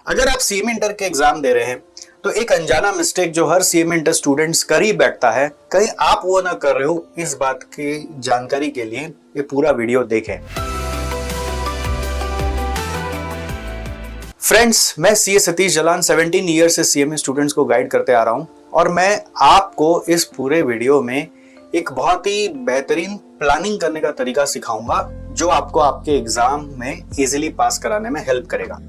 अगर आप CMA inter के एग्जाम दे रहे हैं तो एक अनजाना मिस्टेक जो हर सीएमए इंटर स्टूडेंट्स कर ही बैठता है, कहीं आप वो ना कर रहे हो, इस बात की जानकारी के लिए ये पूरा वीडियो देखें। फ्रेंड्स, मैं सीए सतीश जलान 17 ईयर से सीएमए स्टूडेंट्स को गाइड करते आ रहा हूं और मैं आपको इस पूरे वीडियो में एक बहुत ही बेहतरीन प्लानिंग करने का तरीका सिखाऊंगा जो आपको आपके एग्जाम में इजीली पास कराने में हेल्प करेगा।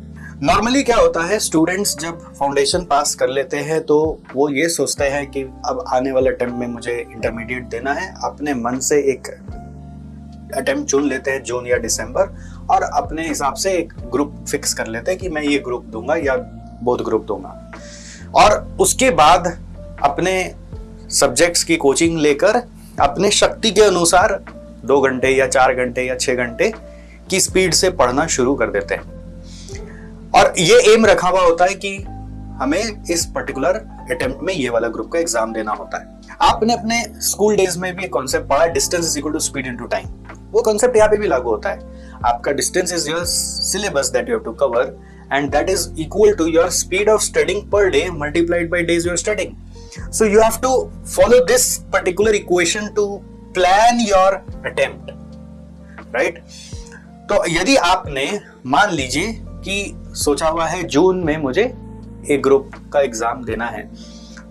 नॉर्मली क्या होता है, स्टूडेंट्स जब फाउंडेशन पास कर लेते हैं तो वो ये सोचते हैं कि अब आने वाले अटेम्प्ट में मुझे इंटरमीडिएट देना है। अपने मन से एक अटेम्प्ट चुन लेते हैं जून या दिसंबर और अपने हिसाब से एक ग्रुप फिक्स कर लेते हैं कि मैं ये ग्रुप दूंगा या बोथ ग्रुप दूंगा, और उसके बाद अपने सब्जेक्ट्स की कोचिंग लेकर अपने शक्ति के अनुसार 2 घंटे या 4 घंटे या 6 घंटे की स्पीड से पढ़ना शुरू कर देते हैं। और ये एम रखा हुआ होता है कि हमें इस पर्टिकुलर अटेम्प्ट में ये वाला ग्रुप का एग्जाम देना होता है। आपने अपने स्कूल डेज में भी कॉन्सेप्ट पढ़ा, distance is equal to speed into time. वो कॉन्सेप्ट यहाँ पे भी लागू होता है। आपका distance is your syllabus that you have to cover and that is equal to your speed of studying per day multiplied by days you are studying. So you have to follow this particular equation to plan your attempt, right? तो यदि आपने मान लीजिए कि सोचा हुआ है जून में मुझे एक ग्रुप का एग्जाम देना है,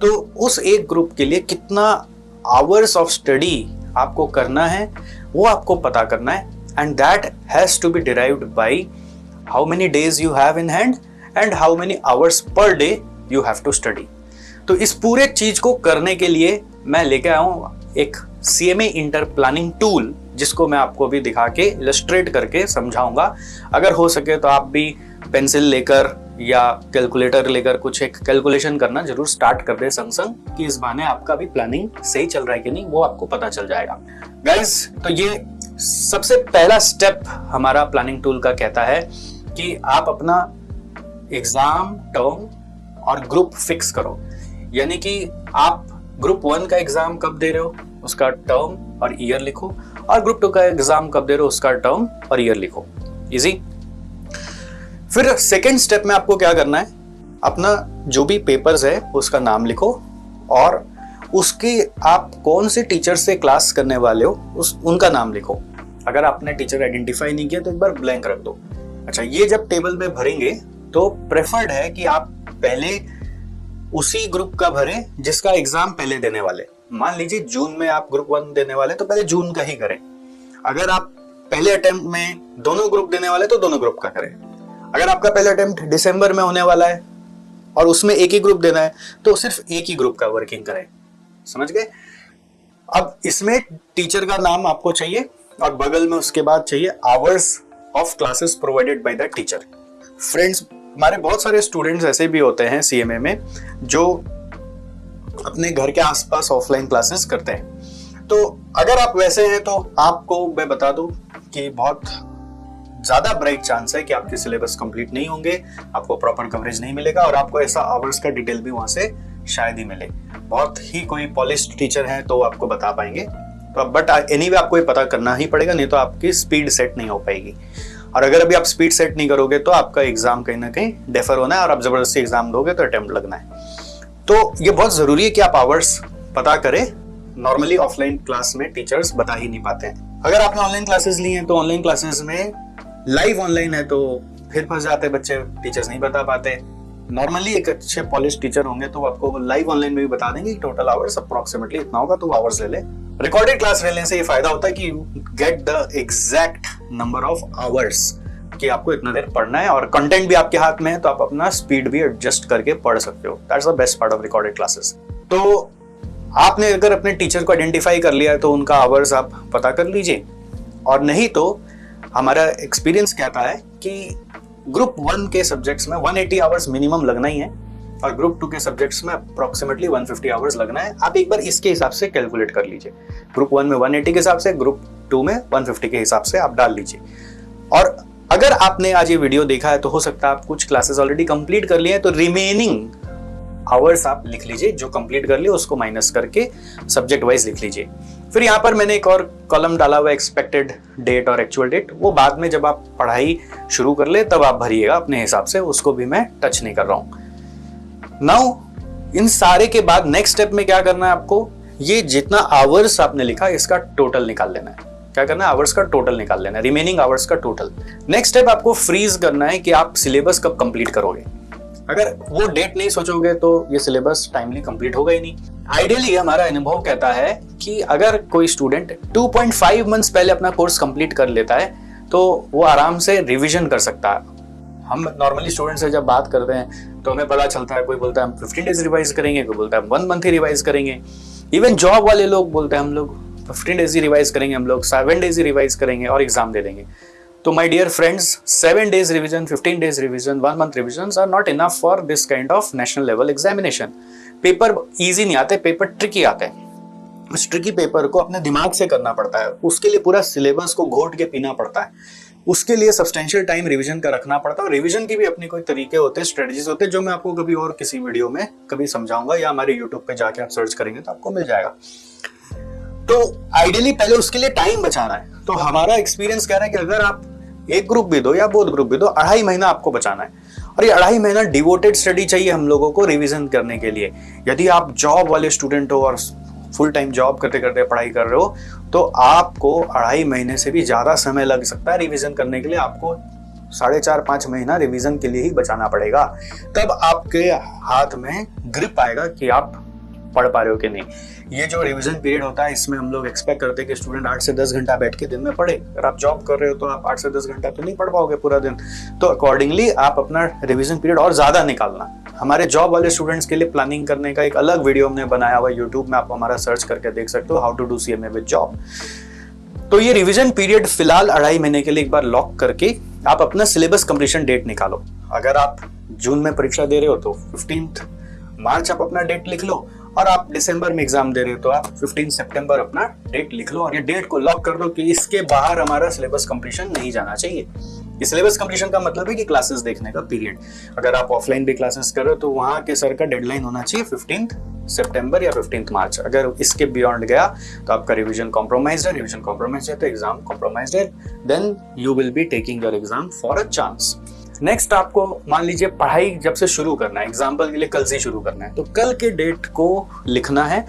तो उस एक ग्रुप के लिए कितना आवर्स ऑफ स्टडी आपको करना है वो आपको पता करना है, and that has to be derived by how many days you have in hand and how many hours per day you have to study. तो इस पूरे चीज को करने के लिए मैं लेके आया हूं एक सीएमए इंटर प्लानिंग टूल, जिसको मैं आपको भी दिखा के इलस्ट्रेट करके समझाऊंगा। अगर हो सके तो आप भी पेंसिल लेकर या कैलकुलेटर लेकर कुछ एक कैलकुलेशन करना जरूर स्टार्ट कर दे संग संग, कि इस बहाने आपका भी प्लानिंग सही चल रहा है कि नहीं वो आपको पता चल जाएगा। गाइस, तो ये सबसे पहला स्टेप हमारा प्लानिंग टूल का कहता है कि आप अपना एग्जाम टर्म और ग्रुप फिक्स करो। यानी कि आप ग्रुप 1 का एग्जाम कब दे रहे हो उसका टर्म और ईयर लिखो, और ग्रुप 2 का एग्जाम कब दे रहे हो उसका टर्म और ईयर लिखो। इजी। फिर सेकेंड स्टेप में आपको क्या करना है, अपना जो भी पेपर्स है उसका नाम लिखो और उसके आप कौन से टीचर से क्लास करने वाले हो उनका नाम लिखो। अगर आपने टीचर आइडेंटिफाई नहीं किया तो एक बार ब्लैंक रख दो। अच्छा, ये जब टेबल में भरेंगे तो प्रेफर्ड है कि आप पहले उसी ग्रुप का भरें जिसका एग्जाम पहले देने वाले। मान लीजिए जून में आप ग्रुप 1 देने वाले तो पहले जून का ही करें। अगर आप पहले अटेम्प्ट में दोनों ग्रुप देने वाले तो दोनों ग्रुप का करें। अगर आपका पहला अटेम्प्ट दिसंबर में होने वाला है और उसमें एक ही ग्रुप देना है तो सिर्फ एक ही ग्रुप का वर्किंग करें। समझ गए? अब इसमें टीचर का नाम आपको चाहिए और बगल में उसके बाद चाहिए hours of classes provided by the teacher. Friends, हमारे बहुत सारे स्टूडेंट्स ऐसे भी होते हैं सीएमए में जो अपने घर के आसपास ऑफलाइन क्लासेस करते हैं। तो अगर आप वैसे हैं तो आपको मैं बता दूं कि बहुत ज्यादा ब्राइट चांस है कि आपके सिलेबस कंप्लीट नहीं होंगे, आपको प्रॉपर कवरेज नहीं मिलेगा और आपको ऐसा आवर्स का डिटेल भी वहां से शायद ही मिले। बहुत ही कोई पॉलिश्ड टीचर है तो आपको बता पाएंगे, तो बट एनीवे आपको ये पता करना ही पड़ेगा, नहीं तो आपकी स्पीड सेट नहीं हो पाएगी। और अगर अभी आप स्पीड सेट नहीं करोगे तो आपका एग्जाम कहीं ना कहीं डेफर होना है और आप जबरदस्ती एग्जाम दोगे तो अटेम्प्ट लगना है। तो ये बहुत जरूरी है कि आप आवर्स पता करें। नॉर्मली ऑफलाइन क्लास में टीचर्स बता ही नहीं पाते हैं। अगर आपने ऑनलाइन क्लासेस ली हैं तो ऑनलाइन क्लासेस में लाइव ऑनलाइन है तो फिर फंस जाते बच्चे, टीचर्स नहीं बता पाते। नॉर्मली एक अच्छे पॉलिश टीचर होंगे तो आपको लाइव ऑनलाइन में भी बता देंगे कि टोटल आवर्स अप्रोक्सीमेटली इतना होगा, तो आवर्स ले ले। रिकॉर्डेड क्लास लेने से ये फायदा होता है कि you get the exact number of hours कि आपको इतना देर पढ़ना है, और कंटेंट भी आपके हाथ में है तो आप अपना स्पीड भी एडजस्ट करके पढ़ सकते हो। That's the best part of recorded classes. तो आपने अगर अपने टीचर को आइडेंटिफाई कर लिया है तो उनका आवर्स आप पता कर लीजिए, और नहीं तो हमारा एक्सपीरियंस कहता है कि ग्रुप 1 के सब्जेक्ट्स में 180 आवर्स मिनिमम लगना ही है और ग्रुप 2 के सब्जेक्ट्स में अप्रोक्सीमेटली 150 आवर्स लगना है। आप एक बार इसके हिसाब से कैलकुलेट कर लीजिए। ग्रुप 1 में 180 के हिसाब से, ग्रुप 2 में 150 के हिसाब से आप डाल लीजिए। और अगर आपने आज ये वीडियो देखा है तो हो सकता है आप कुछ क्लासेस ऑलरेडी कंप्लीट कर लिए हैं, तो रिमेनिंग आवर्स आप लिख लीजिए, जो कंप्लीट कर लिए उसको माइनस करके सब्जेक्ट वाइज लिख लीजिए। फिर यहाँ पर मैंने एक और कॉलम डाला हुआ एक्सपेक्टेड डेट और एक्चुअल डेट, वो बाद में जब आप पढ़ाई शुरू कर ले तब आप भरिएगा अपने हिसाब से, उसको भी मैं टच नहीं कर रहा हूँ। नाउ इन सारे के बाद नेक्स्ट स्टेप में क्या करना है आपको, ये जितना आवर्स आपने लिखा इसका टोटल निकाल लेना है। क्या करना है, आवर्स का टोटल निकाल लेना है, रिमेनिंग आवर्स का टोटल। नेक्स्ट स्टेप आपको फ्रीज करना है कि आप सिलेबस कब कंप्लीट करोगे। अगर वो डेट नहीं सोचोगे तो ये सिलेबस टाइमली कंप्लीट होगा ही नहीं। आइडियली हमारा अनुभव कहता है कि अगर कोई स्टूडेंट 2.5 मंथ्स पहले अपना कोर्स कंप्लीट कर लेता है तो वो आराम से रिवीजन कर सकता है। हम नॉर्मली स्टूडेंट से जब बात करते हैं तो हमें पता चलता है, कोई बोलता है हम 15 डेज रिवाइज करेंगे, कोई बोलता है 1 मंथ ही रिवाइज करेंगे। इवन जॉब वाले लोग बोलते हैं हम लोग 15 डेज ही रिवाइज करेंगे, हम लोग 7 डेज ही रिवाइज करेंगे और एग्जाम दे देंगे। तो my dear friends, 7 days revision, 15 days revision, 1 month revision are not enough for this kind of national level examination. Paper easy नहीं आते, पेपर ट्रिकी आते हैं। उस ट्रिकी पेपर को अपने दिमाग से करना पड़ता है, उसके लिए पूरा सिलेबस को घोट के पीना पड़ता है, उसके लिए सब्सटेंशियल टाइम रिवीजन का रखना पड़ता है। और रिवीजन की भी अपने कोई तरीके होते हैं, स्ट्रेटजीज होते हैं, जो मैं आपको कभी और किसी वीडियो में कभी समझाऊंगा, या हमारे यूट्यूब पे जाके आप सर्च करेंगे तो आपको मिल जाएगा। तो आइडियली पहले उसके लिए टाइम बचाना है। तो हमारा एक्सपीरियंस कह रहा है कि अगर आप एक ग्रुप भी दो या बोथ ग्रुप भी दो, 2.5 महीना आपको बचाना है। और ये 2.5 महीना डिवोटेड स्टडी चाहिए हम लोगों को रिवीजन करने के लिए। यदि आप जॉब वाले स्टूडेंट हो और फुल टाइम जॉब करते करते पढ़ाई कर रहे हो तो आपको 2.5 महीने से भी ज्यादा समय लग सकता है रिवीजन करने के लिए। आपको 4.5-5 महीना रिवीजन के लिए ही बचाना पड़ेगा, तब आपके हाथ में ग्रिप आएगा कि आप पढ़ पा रहे हो कि नहीं। ये जो रिवीजन पीरियड होता है इसमें हम लोग एक्सपेक्ट करते हैं कि स्टूडेंट 8 से 10 घंटा बैठ के दिन में पढ़े। अगर आप जॉब कर रहे हो तो आप 8 से 10 घंटा तो नहीं पढ़ पाओगे पूरा दिन, तो अकॉर्डिंगली आप अपना रिवीजन पीरियड और ज्यादा निकालना। हमारे जॉब वाले स्टूडेंट्स के लिए प्लानिंग करने का एक अलग वीडियो हमने बनाया हुआ यूट्यूब में, आप हमारा सर्च करके देख सकते हो, how to do CMA with job. तो ये रिवीजन पीरियड फिलहाल 2.5 महीने के लिए एक बार लॉक करके आप अपना सिलेबस कंप्लीशन डेट निकालो। अगर आप जून में परीक्षा दे रहे हो तो 15 मार्च आप अपना डेट लिख लो, और आप दिसंबर में एग्जाम दे रहे हो तो आप 15 सितंबर अपना डेट लिख लो, और ये डेट को लॉक कर दो कि इसके बाहर हमारा सिलेबस कंप्लीशन नहीं जाना चाहिए। इस सिलेबस कंप्लीशन का मतलब है कि क्लासेस देखने का पीरियड। अगर आप ऑफलाइन भी क्लासेस कर रहे हो तो वहां के सर का डेडलाइन होना चाहिए 15 सितंबर या 15 मार्च। अगर इसके बियॉन्ड गया तो आपका रिवीजन कॉम्प्रोमाइज है, रिवीजन कॉम्प्रोमाइज है तो एग्जाम कॉम्प्रोमाइज है, then you will be taking your exam for a chance. Next आपको मान लीजिए पढ़ाई जब से शुरू करना है, एग्जाम्पल के लिए कल से शुरू करना है, तो कल के डेट को लिखना है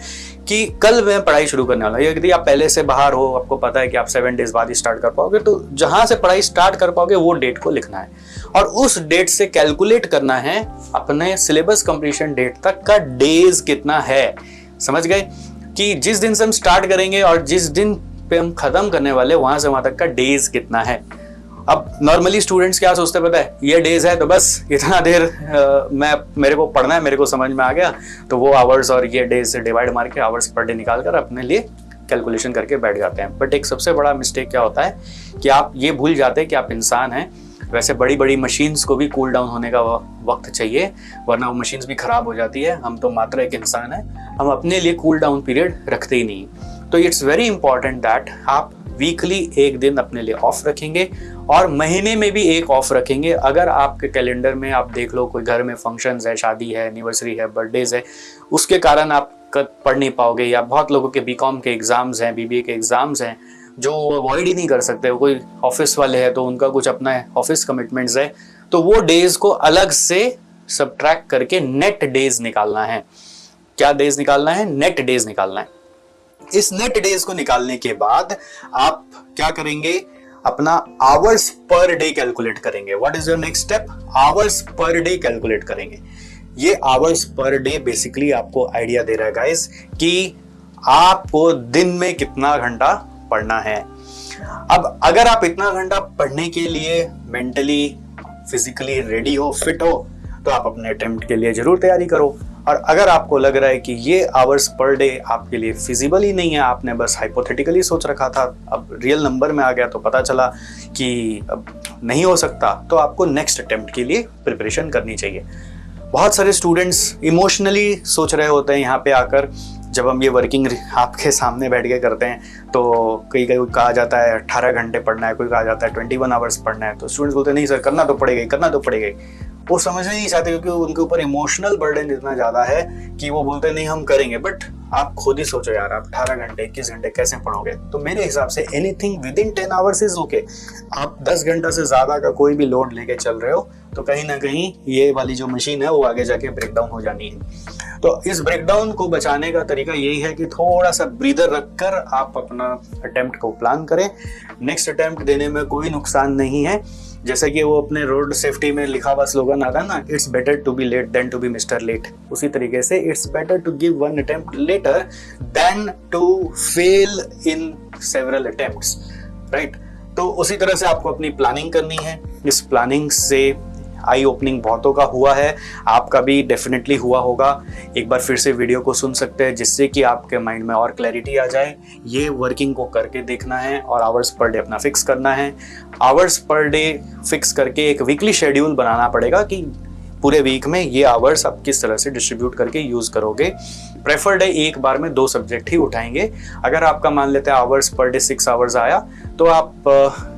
कि कल मैं पढ़ाई शुरू करने वाला हूं। यदि आप पहले से बाहर हो, आपको पता है कि आप 7 डेज बाद ही स्टार्ट कर पाओगे, तो जहां से पढ़ाई स्टार्ट कर पाओगे वो डेट को लिखना है, और उस डेट से कैलकुलेट करना है अपने सिलेबस कंप्लीशन डेट तक का डेज कितना है। समझ गए कि जिस दिन से हम स्टार्ट करेंगे और जिस दिन पे हम खत्म करने वाले वहां से वहां तक का डेज कितना है। अब नॉर्मली स्टूडेंट्स क्या सोचते हैं पता है, ये डेज है तो बस इतना देर मेरे को पढ़ना है, मेरे को समझ में आ गया, तो वो आवर्स और ये डेज से डिवाइड मार के आवर्स पर डे निकाल कर अपने लिए कैलकुलेशन करके बैठ जाते हैं। बट एक सबसे बड़ा मिस्टेक क्या होता है कि आप ये भूल जाते हैं कि आप इंसान हैं। वैसे बड़ी बड़ी मशीन्स को भी कूल डाउन होने का वक्त चाहिए, वरना वो मशीन्स भी खराब हो जाती है। हम तो मात्र एक इंसान है, हम अपने लिए कूल डाउन पीरियड रखते ही नहीं। तो इट्स वेरी इंपॉर्टेंट दैट आप वीकली एक दिन अपने लिए ऑफ रखेंगे और महीने में भी एक ऑफ रखेंगे। अगर आपके कैलेंडर में आप देख लो कोई घर में फंक्शंस है, शादी है, एनिवर्सरी है, बर्थडेज है, उसके कारण आप पढ़ नहीं पाओगे, या बहुत लोगों के बीकॉम के एग्जाम्स हैं, BBA के एग्जाम्स हैं जो अवॉइड ही नहीं कर सकते। कोई ऑफिस वाले हैं तो उनका कुछ अपना ऑफिस कमिटमेंट्स है, तो वो डेज को अलग से सब्ट्रैक्ट करके नेट डेज निकालना है। क्या डेज निकालना है? नेट डेज निकालना है। इस नेट डेज को निकालने के बाद आप क्या करेंगे? अपना आवर्स पर डे कैलकुलेट करेंगे। What is your next step? Hours per day calculate करेंगे। ये आवर्स पर डे बेसिकली आपको आइडिया दे रहा है गाइस कि आपको दिन में कितना घंटा पढ़ना है। अब अगर आप इतना घंटा पढ़ने के लिए मेंटली फिजिकली रेडी हो, फिट हो, तो आप अपने अटेम्प्ट के लिए जरूर तैयारी करो। और अगर आपको लग रहा है कि ये आवर्स पर डे आपके लिए फिजिबल ही नहीं है, आपने बस हाइपोथेटिकली सोच रखा था, अब रियल नंबर में आ गया तो पता चला कि अब नहीं हो सकता, तो आपको नेक्स्ट अटेम्प्ट के लिए प्रिपरेशन करनी चाहिए। बहुत सारे स्टूडेंट्स इमोशनली सोच रहे होते हैं यहाँ पे आकर, जब हम ये वर्किंग आपके सामने बैठ के करते हैं तो कई कहा जाता है 18 घंटे पढ़ना है, कोई कहा जाता है 21 आवर्स पढ़ना है, तो स्टूडेंट्स बोलते हैं नहीं सर करना तो पड़ेगा ही, करना तो पड़ेगा ही। वो समझना ही नहीं चाहते क्योंकि उनके ऊपर इमोशनल बर्डन इतना ज्यादा है कि वो बोलते नहीं हम करेंगे। बट आप खुद ही सोचो यार, आप 18 घंटे 21 घंटे कैसे पढ़ोगे? तो मेरे हिसाब say anything with in 10 hours is okay. आप 10 घंटा से ज्यादा का कोई भी लोड लेके चल रहे हो तो कहीं ना कहीं ये वाली जो मशीन है वो आगे जाके ब्रेक डाउन हो जानी है। तो इस ब्रेकडाउन को बचाने का तरीका यही है कि थोड़ा सा ब्रीदर रखकर आप अपना अटेम्प्ट को प्लान करें। नेक्स्ट अटेम्प्ट देने में कोई नुकसान नहीं है। जैसे कि वो अपने रोड सेफ्टी में लिखा हुआ स्लोगन आता है ना, it's better to be late than to be mister late. उसी तरीके से it's better to give one attempt later than to fail in several attempts, right. तो उसी तरह से आपको अपनी प्लानिंग करनी है। इस प्लानिंग से आई ओपनिंग बहुतों का हुआ है, आपका भी डेफिनेटली हुआ होगा। एक बार फिर से वीडियो को सुन सकते हैं जिससे कि आपके माइंड में और क्लैरिटी आ जाए। ये वर्किंग को करके देखना है और आवर्स पर डे अपना फिक्स करना है। आवर्स पर डे फिक्स करके एक वीकली शेड्यूल बनाना पड़ेगा कि पूरे वीक में ये आवर्स आप किस तरह से डिस्ट्रीब्यूट करके यूज करोगे। प्रेफर डे एक बार में 2 सब्जेक्ट ही उठाएंगे। अगर आपका मान लेते हैं आवर्स पर डे 6 आवर्स आया तो आप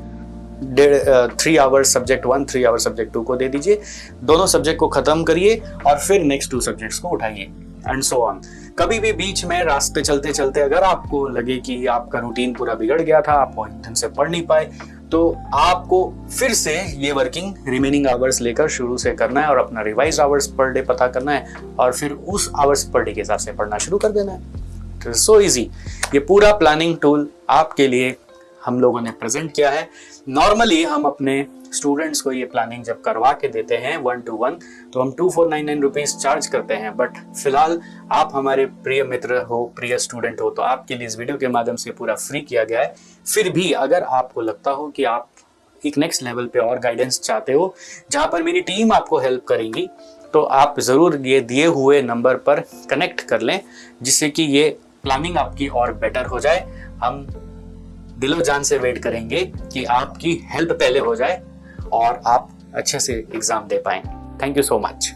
3 आवर्स सब्जेक्ट 1 3 आवर्स सब्जेक्ट 2 को दे दीजिए। दोनों सब्जेक्ट को खत्म करिए और फिर नेक्स्ट 2 सब्जेक्ट्स को उठाइए एंड सो ऑन। कभी भी बीच में रास्ते चलते चलते अगर आपको लगे कि आपका रूटीन पूरा बिगड़ गया था, आप ढंग से पढ़ नहीं पाए, तो आपको फिर से ये वर्किंग रिमेनिंग आवर्स लेकर शुरू से करना है और अपना रिवाइज आवर्स पर डे पता करना है और फिर उस आवर्स पर डे के हिसाब से पढ़ना शुरू कर देना है। So easy. ये पूरा प्लानिंग टूल आपके लिए हम लोगों ने प्रेजेंट किया है। नॉर्मली हम अपने स्टूडेंट्स को ये प्लानिंग जब करवा के देते हैं 1-to-1 तो हम 2499 रुपीज चार्ज करते हैं। बट फिलहाल आप हमारे प्रिय मित्र हो, प्रिय स्टूडेंट हो, तो आपके लिए इस वीडियो के माध्यम से पूरा फ्री किया गया है। फिर भी अगर आपको लगता हो कि आप एक नेक्स्ट लेवल पे और गाइडेंस चाहते हो जहाँ पर मेरी टीम आपको हेल्प करेंगी, तो आप ज़रूर ये दिए हुए नंबर पर कनेक्ट कर लें जिससे कि ये प्लानिंग आपकी और बेटर हो जाए। हम दिलो जान से वेट करेंगे कि आपकी हेल्प पहले हो जाए और आप अच्छे से एग्जाम दे पाएं। Thank you so much.